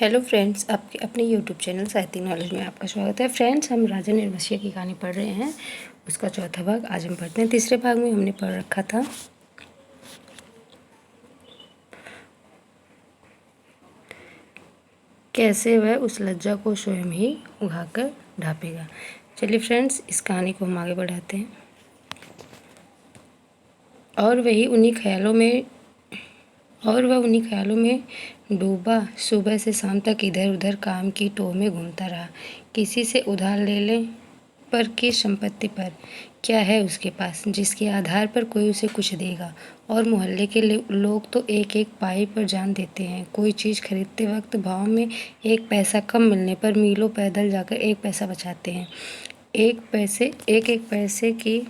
Hello friends, आपके अपने YouTube channel साहित्यिक नॉलेज में आपका स्वागत है। फ्रेंड्स, हम राजा निर्मसिया की कहानी पढ़ रहे हैं। उसका चौथा भाग आज हम पढ़ते हैं। तीसरे भाग में हमने पढ़ रखा था कैसे वह उस लज्जा को स्वयं ही उगाकर ढांपेगा। चलिए फ्रेंड्स, इस कहानी को हम आगे बढ़ाते हैं। और वह उन्हीं ख्यालों में डूबा सुबह से शाम तक इधर उधर काम की टोह में घूमता रहा। किसी से उधार ले लें पर किस संपत्ति पर, क्या है उसके पास जिसके आधार पर कोई उसे कुछ देगा। और मोहल्ले के लोग तो एक एक पाई पर जान देते हैं। कोई चीज़ खरीदते वक्त भाव में एक पैसा कम मिलने पर मीलों पैदल जाकर एक पैसा बचाते हैं। एक एक पैसे की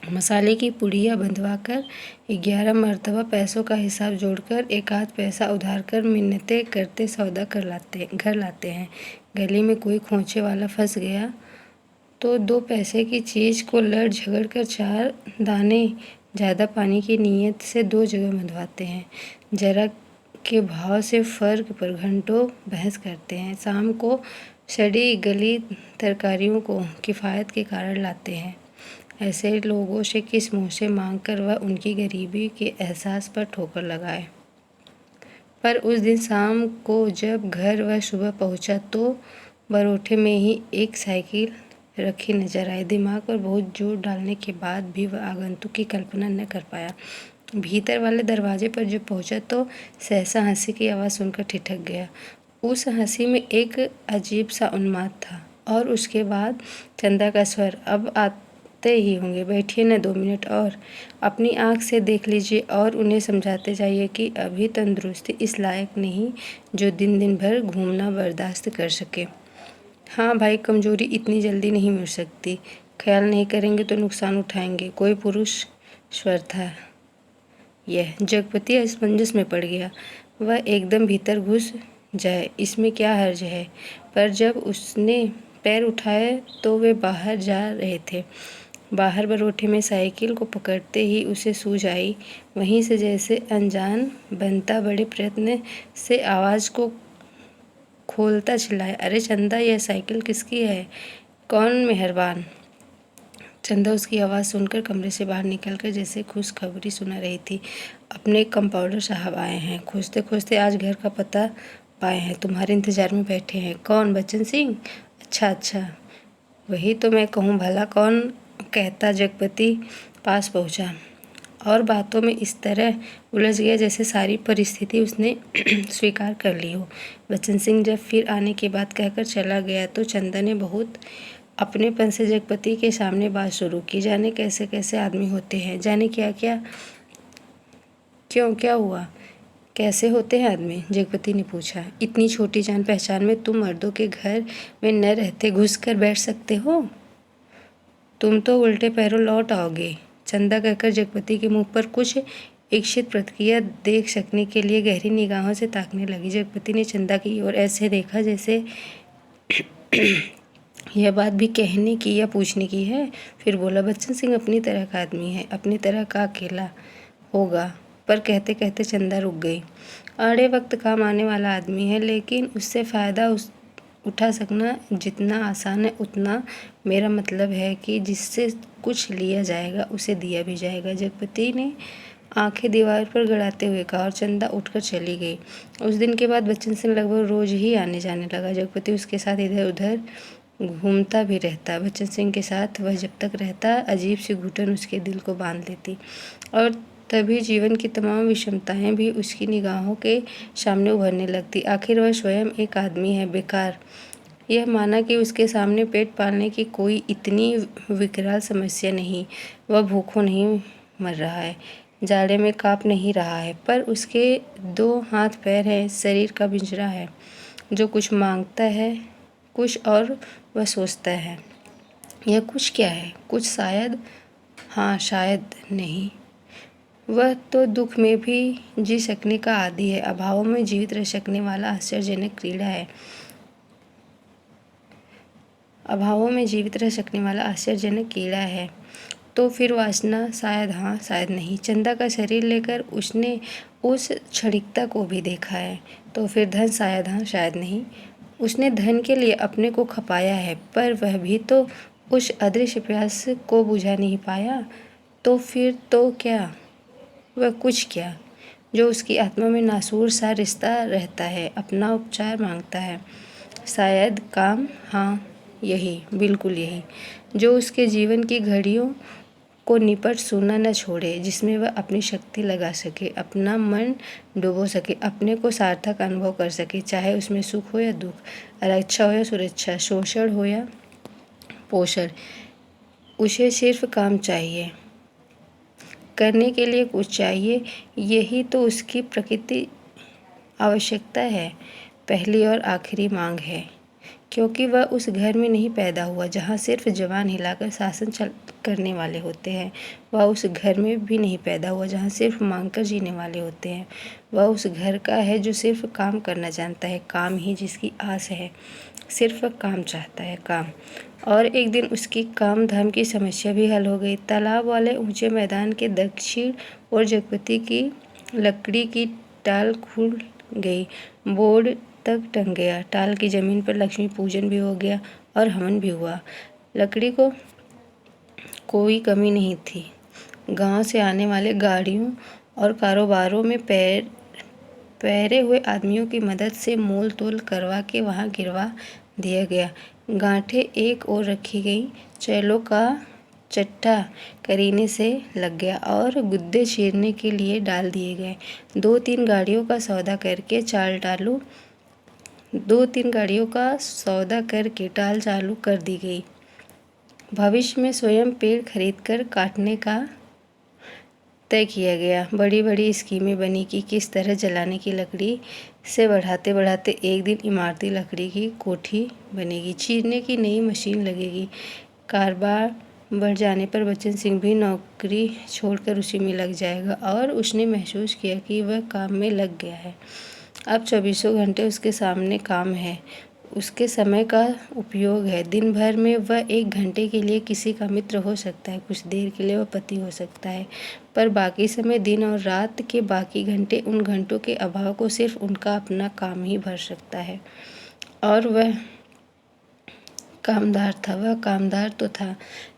मसाले की पुड़िया बंधवाकर 11 मरतबा पैसों का हिसाब जोड़कर एक आध पैसा उधार कर मिन्नतें करते सौदा घर लाते हैं। गली में कोई खोंचे वाला फंस गया तो 2 पैसे की चीज़ को लड़ झगड़ कर 4 दाने ज़्यादा पानी की नीयत से 2 जगह बंधवाते हैं। जरा के भाव से फ़र्क पर घंटों बहस करते हैं। शाम को सड़ी गली तरकारियों को किफ़ायत के कारण लाते हैं। ऐसे लोगों से किस मुँह से मांग कर वह उनकी गरीबी के एहसास पर ठोकर लगाए। पर उस दिन शाम को जब घर वह सुबह पहुंचा तो बरोठे में ही एक साइकिल रखी नजर आई। दिमाग पर बहुत जोर डालने के बाद भी वह आगंतुक की कल्पना न कर पाया। भीतर वाले दरवाजे पर जब पहुंचा तो सहसा हंसी की आवाज़ सुनकर ठिठक गया। उस हंसी में एक अजीब सा उन्माद था। और उसके बाद चंदा का स्वर, अब आते ही होंगे, बैठिए न 2 मिनट और, अपनी आँख से देख लीजिए और उन्हें समझाते जाइए कि अभी तंदुरुस्ती इस लायक नहीं जो दिन दिन भर घूमना बर्दाश्त कर सके। हाँ भाई, कमजोरी इतनी जल्दी नहीं मिट सकती। ख्याल नहीं करेंगे तो नुकसान उठाएंगे। कोई पुरुष स्वर था यह। जगपति असमंजस में पड़ गया। वह एकदम भीतर घुस जाए इसमें क्या हर्ज है। पर जब उसने पैर उठाए तो वे बाहर जा रहे थे। बाहर बरोठे में साइकिल को पकड़ते ही उसे सूझ आई। वहीं से जैसे अनजान बनता बड़े प्रयत्न से आवाज़ को खोलता चिल्लाया, अरे चंदा, यह साइकिल किसकी है? कौन मेहरबान? चंदा उसकी आवाज़ सुनकर कमरे से बाहर निकलकर जैसे खुशखबरी सुना रही थी। अपने कंपाउंडर साहब आए हैं। खोजते खोजते आज घर का पता पाए हैं। तुम्हारे इंतजार में बैठे हैं। कौन? बच्चन सिंह? अच्छा अच्छा, वही तो मैं कहूँ भला कौन, कहता जगपति पास पहुँचा और बातों में इस तरह उलझ गया जैसे सारी परिस्थिति उसने स्वीकार कर ली हो। बच्चन सिंह जब फिर आने की बात कहकर चला गया तो चंदा ने बहुत अपनेपन से जगपति के सामने बात शुरू की। जाने कैसे कैसे आदमी होते हैं, जाने क्या क्या, क्यों, क्या हुआ, कैसे होते हैं आदमी? जगपति ने पूछा। इतनी छोटी जान पहचान में तुम मर्दों के घर में न रहते घुस कर बैठ सकते हो? तुम तो उल्टे पैरों लौट आओगे, चंदा कहकर जगपति के मुंह पर कुछ इच्छित प्रतिक्रिया देख सकने के लिए गहरी निगाहों से ताकने लगी। जगपति ने चंदा की ओर ऐसे देखा जैसे यह बात भी कहने की या पूछने की है। फिर बोला, बच्चन सिंह अपनी तरह का आदमी है, अपनी तरह का अकेला होगा। पर कहते कहते चंदा रुक गई। आड़े वक्त काम आने वाला आदमी है, लेकिन उससे फ़ायदा उठा सकना जितना आसान है उतना मेरा मतलब है कि जिससे कुछ लिया जाएगा उसे दिया भी जाएगा। जगपति ने आंखें दीवार पर गड़ाते हुए कहा और चंदा उठकर चली गई। उस दिन के बाद बच्चन सिंह लगभग रोज ही आने जाने लगा। जगपति उसके साथ इधर उधर घूमता भी रहता। बच्चन सिंह के साथ वह जब तक रहता अजीब सी घुटन उसके दिल को बांध लेती और तभी जीवन की तमाम विषमताएं भी उसकी निगाहों के सामने उभरने लगती। आखिर वह स्वयं एक आदमी है, बेकार। यह माना कि उसके सामने पेट पालने की कोई इतनी विकराल समस्या नहीं। वह भूखों नहीं मर रहा है, जाड़े में काँप नहीं रहा है, पर उसके 2 हाथ पैर हैं, शरीर का पिंजरा है जो कुछ मांगता है कुछ और वह सोचता है। यह कुछ क्या है? कुछ शायद, हाँ शायद नहीं। वह तो दुख में भी जी सकने का आदी है, अभावों में जीवित रह सकने वाला आश्चर्यजनक कीड़ा है। अभावों में जीवित रह सकने वाला आश्चर्यजनक कीड़ा है। तो फिर वासना, शायद हाँ शायद नहीं। चंदा का शरीर लेकर उसने उस क्षणिकता को भी देखा है। तो फिर धन शायद हाँ शायद नहीं। उसने धन के लिए अपने को खपाया है, पर वह भी तो उस अदृश्य प्यास को बुझा नहीं पाया। तो फिर तो क्या, वह कुछ क्या, जो उसकी आत्मा में नासूर सा रिश्ता रहता है, अपना उपचार मांगता है। शायद काम, हाँ यही, बिल्कुल यही, जो उसके जीवन की घड़ियों को निपट सूना न छोड़े, जिसमें वह अपनी शक्ति लगा सके, अपना मन डुबो सके, अपने को सार्थक अनुभव कर सके, चाहे उसमें सुख हो या दुख, रक्षा हो या सुरक्षा, शोषण हो या पोषण। उसे सिर्फ काम चाहिए, करने के लिए कुछ चाहिए। यही तो उसकी प्रकृति आवश्यकता है, पहली और आखिरी मांग है। क्योंकि वह उस घर में नहीं पैदा हुआ जहाँ सिर्फ जवान हिलाकर शासन करने वाले होते हैं। वह उस घर में भी नहीं पैदा हुआ जहाँ सिर्फ मांग कर जीने वाले होते हैं। वह उस घर का है जो सिर्फ काम करना जानता है, काम ही जिसकी आस है, सिर्फ काम चाहता है, काम। और एक दिन उसकी काम धाम की समस्या भी हल हो गई। तालाब वाले ऊंचे मैदान के दक्षिण और जगपति की लकड़ी की टाल खुल गई, बोर्ड तक टंग गया। टाल की जमीन पर लक्ष्मी पूजन भी हो गया और हवन भी हुआ। लकड़ी को कोई कमी नहीं थी। गांव से आने वाले गाड़ियों और कारोबारों में पैरे हुए आदमियों की मदद से मोल तोल करवा के वहां गिरवा दिया गया। गांठें एक ओर रखी गई, चैलों का चट्टा करीने से लग गया और गुद्दे चीरने के लिए डाल दिए गए। 2-3 गाड़ियों का सौदा करके टाल चालू कर दी गई। भविष्य में स्वयं पेड़ खरीदकर काटने का तय किया गया। बड़ी बड़ी स्कीमें बनी कि किस तरह जलाने की लकड़ी से बढ़ाते बढ़ाते एक दिन इमारती लकड़ी की कोठी बनेगी, चीरने की नई मशीन लगेगी। कारोबार बढ़ जाने पर बच्चन सिंह भी नौकरी छोड़कर उसी में लग जाएगा और उसने महसूस किया कि वह काम में लग गया है। अब 24 घंटे उसके सामने काम है, उसके समय का उपयोग है। दिन भर में वह 1 घंटे के लिए किसी का मित्र हो सकता है, कुछ देर के लिए वह पति हो सकता है, पर बाकी समय, दिन और रात के बाकी घंटे, उन घंटों के अभाव को सिर्फ उनका अपना काम ही भर सकता है। और वह कामदार तो था,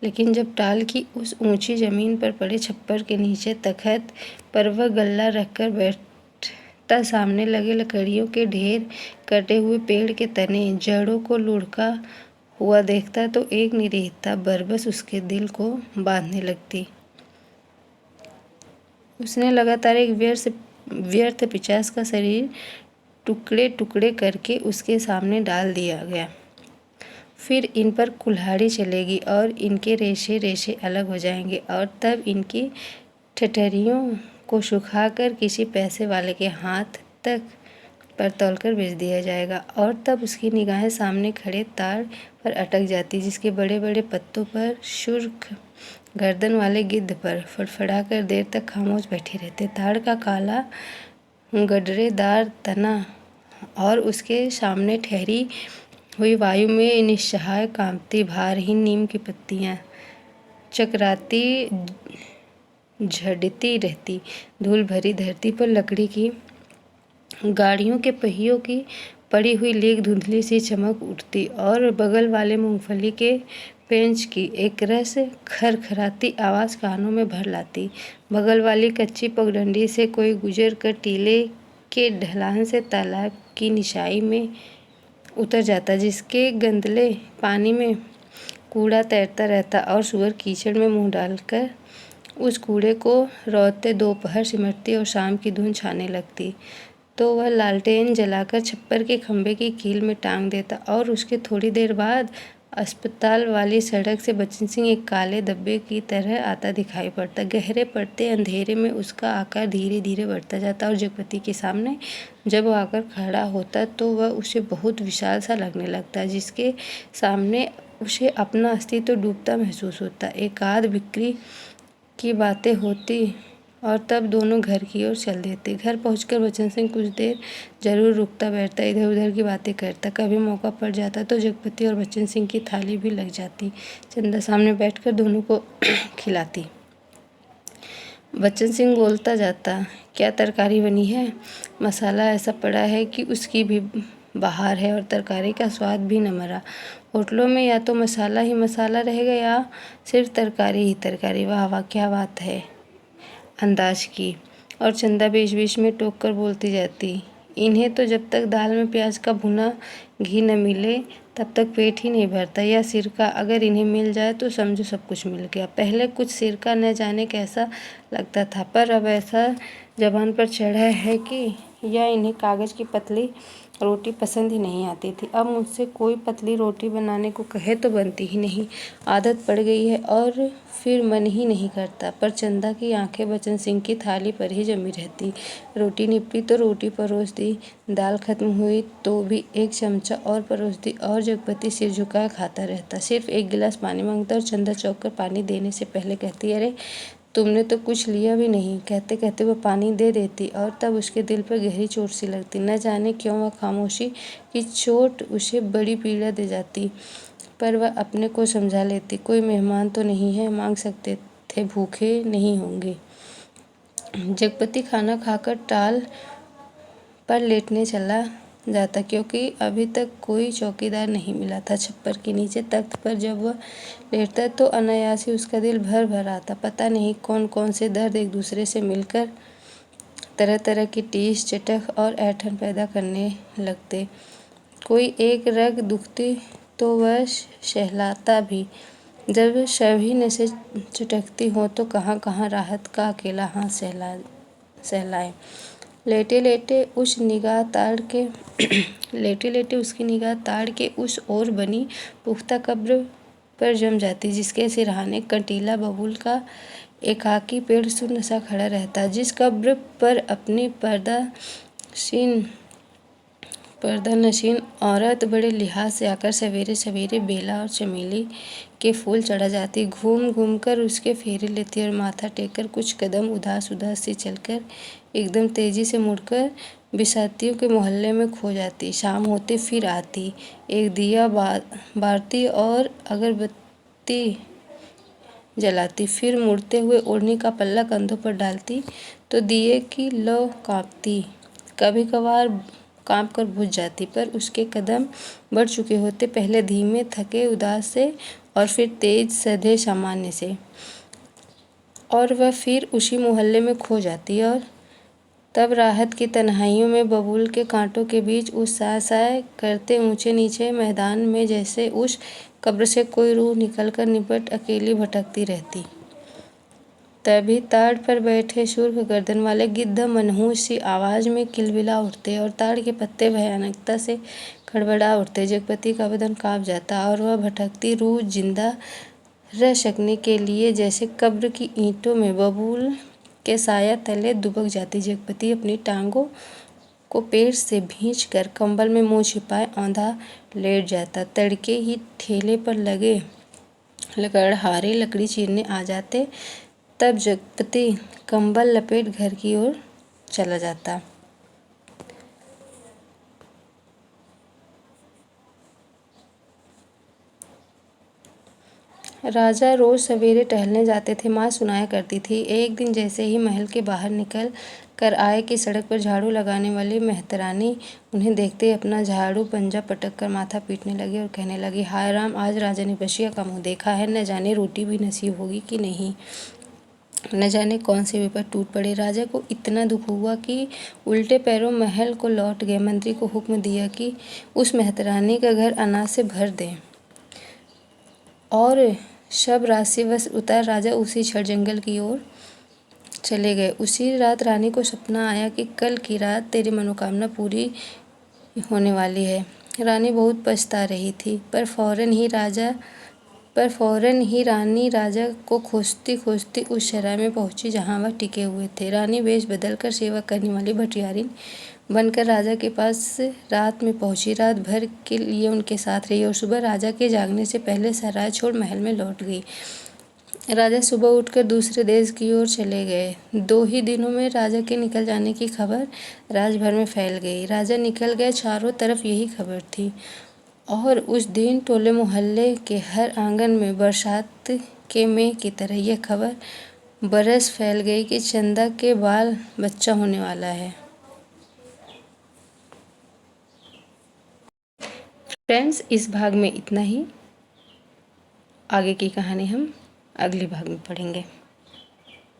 लेकिन जब टाल की उस ऊंची जमीन पर पड़े छप्पर के नीचे तख्त पर वह गल्ला रखकर बैठता, सामने लगे लकड़ियों के ढेर, कटे हुए पेड़ के तने, जड़ों को लुढ़का हुआ देखता, तो एक निरीहता बरबस उसके दिल को बांधने लगती। उसने लगातार एक व्यर्थ पिशाच का शरीर टुकड़े टुकड़े करके उसके सामने डाल दिया गया। फिर इन पर कुल्हाड़ी चलेगी और इनके रेशे रेशे अलग हो जाएंगे और तब इनकी ठठरियों को सुखाकर किसी पैसे वाले के हाथ तक पर तौलकर बेच दिया जाएगा। और तब उसकी निगाहें सामने खड़े ताड़ पर अटक जाती, जिसके बड़े बड़े पत्तों पर सुर्ख गर्दन वाले गिद्ध पर फड़फड़ाकर देर तक खामोश बैठे रहते। ताड़ का काला गडरेदार तना और उसके सामने ठहरी हुई वायु में निस्सहाय कांपती भारहीन नीम की पत्तियां चकराती झड़ती रहती। धूल भरी धरती पर लकड़ी की गाड़ियों के पहियों की पड़ी हुई लीक धुंधली सी चमक उठती और बगल वाले मूंगफली के पेंच की एक रस खरखराती आवाज कानों में भर लाती। बगल वाली कच्ची पगडंडी से कोई गुजर कर टीले के ढलान से तालाब की निशाई में उतर जाता, जिसके गंदले पानी में कूड़ा तैरता रहता और सुअर कीचड़ में मुंह डालकर उस कूड़े को रौदते दोपहर सिमटती और शाम की धुंध छाने लगती। तो वह लालटेन जलाकर छप्पर के खंभे की कील में टांग देता और उसके थोड़ी देर बाद अस्पताल वाली सड़क से बच्चन सिंह एक काले धब्बे की तरह आता दिखाई पड़ता। गहरे पड़ते अंधेरे में उसका आकार धीरे धीरे बढ़ता जाता और जगपति के सामने जब वो आकर खड़ा होता तो वह उसे बहुत विशाल सा लगने लगता, जिसके सामने उसे अपना अस्तित्व डूबता महसूस होता। एकाध बिक्री की बातें होती और तब दोनों घर की ओर चल देते। घर पहुंचकर बच्चन सिंह कुछ देर जरूर रुकता, बैठता, इधर उधर की बातें करता। कभी मौका पड़ जाता तो जगपति और बच्चन सिंह की थाली भी लग जाती। चंदा सामने बैठकर दोनों को खिलाती। बच्चन सिंह बोलता जाता, क्या तरकारी बनी है? मसाला ऐसा पड़ा है कि उसकी भी बहार है और तरकारी का स्वाद भी न मरा। होटलों में या तो मसाला ही मसाला रहेगा या सिर्फ तरकारी ही तरकारी। वाह वाह, क्या बात है अंदाज की। और चंदा बीच बीच में टोक कर बोलती जाती, इन्हें तो जब तक दाल में प्याज का भुना घी न मिले तब तक पेट ही नहीं भरता। यह सिरका अगर इन्हें मिल जाए तो समझो सब कुछ मिल गया। पहले कुछ सिरका न जाने कैसा लगता था, पर अब ऐसा जबान पर चढ़ा है कि यह इन्हें कागज़ की पतली रोटी पसंद ही नहीं आती थी। अब मुझसे कोई पतली रोटी बनाने को कहे तो बनती ही नहीं, आदत पड़ गई है और फिर मन ही नहीं करता। पर चंदा की आंखें बच्चन सिंह की थाली पर ही जमी रहती। रोटी निपटी तो रोटी परोस दी, दाल खत्म हुई तो भी एक चमचा और परोस दी और जगपति सिर झुकाए खाता रहता। सिर्फ एक गिलास पानी मांगता और चंदा चौंक कर पानी देने से पहले कहती, अरे तुमने तो कुछ लिया भी नहीं। कहते कहते वह पानी दे देती और तब उसके दिल पर गहरी चोट सी लगती। न जाने क्यों वह खामोशी की चोट उसे बड़ी पीड़ा दे जाती, पर वह अपने को समझा लेती, कोई मेहमान तो नहीं है, मांग सकते थे, भूखे नहीं होंगे। जगपति खाना खाकर टाल पर लेटने चला जाता, क्योंकि अभी तक कोई चौकीदार नहीं मिला था। छप्पर के नीचे तख्त पर जब वह लेटता तो अनायास ही उसका दिल भर भर आता। पता नहीं कौन कौन से दर्द एक दूसरे से मिलकर तरह तरह की टीस, चटक और ऐंठन पैदा करने लगते। कोई एक रग दुखती तो वह सहलाता भी। जब सभी नसें चटकती हों तो कहाँ कहाँ राहत का अकेला हाथ सहलाए। लेटे लेटे उसकी निगाह ताड़ के उस ओर बनी पुख्ता कब्र पर जम जाती, जिसके सिरहाने कंटीला बबूल का एकाकी पेड़ सुन्न सा खड़ा रहता। जिस कब्र पर अपनी पर्दानशीन औरत बड़े लिहाज से आकर सवेरे सवेरे बेला और चमेली के फूल चढ़ा जाती, घूम घूम कर उसके फेरे लेती और माथा टेक कर कुछ कदम उदास उदास सी चलकर एकदम तेजी से मुड़कर बिसातियों के मोहल्ले में खो जाती। शाम होते फिर आती, एक दिया बारती और अगरबत्ती जलाती, फिर मुड़ते हुए ओढ़नी का पल्ला कंधों पर डालती तो दिए की लौ कांपती। कभी कभार कांप कर बुझ जाती, पर उसके कदम बढ़ चुके होते, पहले धीमे, थके, उदास से और फिर तेज, सधे, सामान्य से, और वह फिर उसी मोहल्ले में खो जाती। और तब राहत की तन्हाइयों में बबूल के कांटों के बीच उस साय करते ऊंचे नीचे मैदान में जैसे उस कब्र से कोई रूह निकलकर निपट अकेली भटकती रहती। तभी ताड़ पर बैठे सुर्ख गर्दन वाले गिद्ध मनहूस सी आवाज में किलबिला उठते और ताड़ के पत्ते भयानकता से खड़बड़ा उठते। जगपति का बदन कांप जाता और वह भटकती रूह जिंदा रह सकने के लिए जैसे कब्र की ईंटों में बबूल के साया तले दुबक जाती। जगपति अपनी टांगों को पेट से भींचकर कंबल में मुंह छिपाए औंधा लेट जाता। तड़के ही ठेले पर लगे लकड़हारे लकड़ी चीरने आ जाते। तब जगपति कंबल लपेट घर की ओर चला जाता। राजा रोज सवेरे टहलने जाते थे, माँ सुनाया करती थी। एक दिन जैसे ही महल के बाहर निकल कर आए कि सड़क पर झाड़ू लगाने वाली मेहतरानी उन्हें देखते ही अपना झाड़ू पंजा पटक कर माथा पीटने लगी और कहने लगी, हाय राम, आज राजा ने बशिया का मुँह देखा है। न जाने रोटी भी नसीब होगी कि नहीं, न जाने कौन से विपद टूट पड़े। राजा को इतना दुख हुआ कि उल्टे पैरों महल को लौट गए। मंत्री को हुक्म दिया कि उस मेहतरानी का घर अनाज से भर दें और शब राशि उतार राजा उसी क्षण जंगल की ओर चले गए। उसी रात रानी को सपना आया कि कल की रात तेरी मनोकामना पूरी होने वाली है। रानी बहुत पछता रही थी, पर फौरन ही रानी राजा को खोजती खोजती उस सराय में पहुंची जहां वह टिके हुए थे। रानी वेश बदलकर सेवा करने वाली भटियारिन बनकर राजा के पास रात में पहुंची, रात भर के लिए उनके साथ रही और सुबह राजा के जागने से पहले सराय छोड़ महल में लौट गई। राजा सुबह उठकर दूसरे देश की ओर चले गए। 2 ही दिनों में राजा के निकल जाने की खबर राजभर में फैल गई। राजा निकल गए, चारों तरफ यही खबर थी और उस दिन टोले मोहल्ले के हर आंगन में बरसात के मेघ की तरह यह खबर बरस फैल गई कि चंदा के बाल बच्चा होने वाला है। फ्रेंड्स, इस भाग में इतना ही। आगे की कहानी हम अगले भाग में पढ़ेंगे।